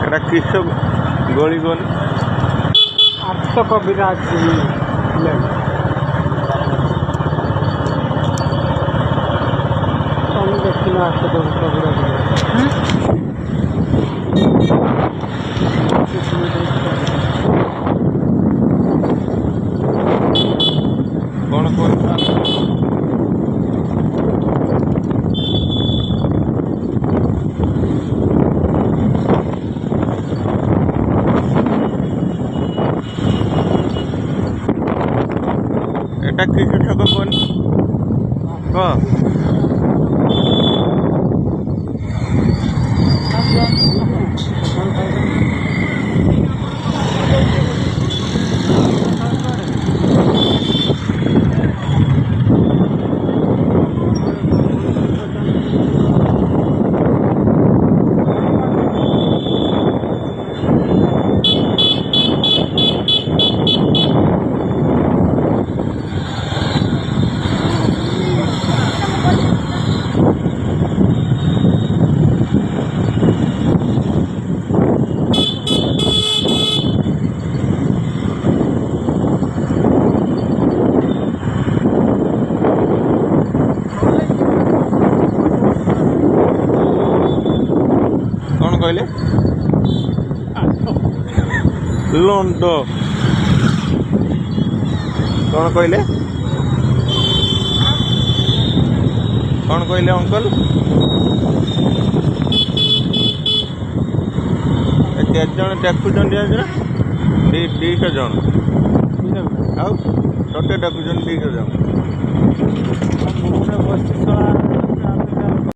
এটা কৃষক গলি গলি আর্থ কবিরাজ আমি দেখছি না আর্থ কবিরাজ কোন কোন এটা কৃষি ছক কোন कहले लंड कौन कहले अंकल केते जन डाकुचन दीटा जन आउ सटे डाकुचन दीटा जन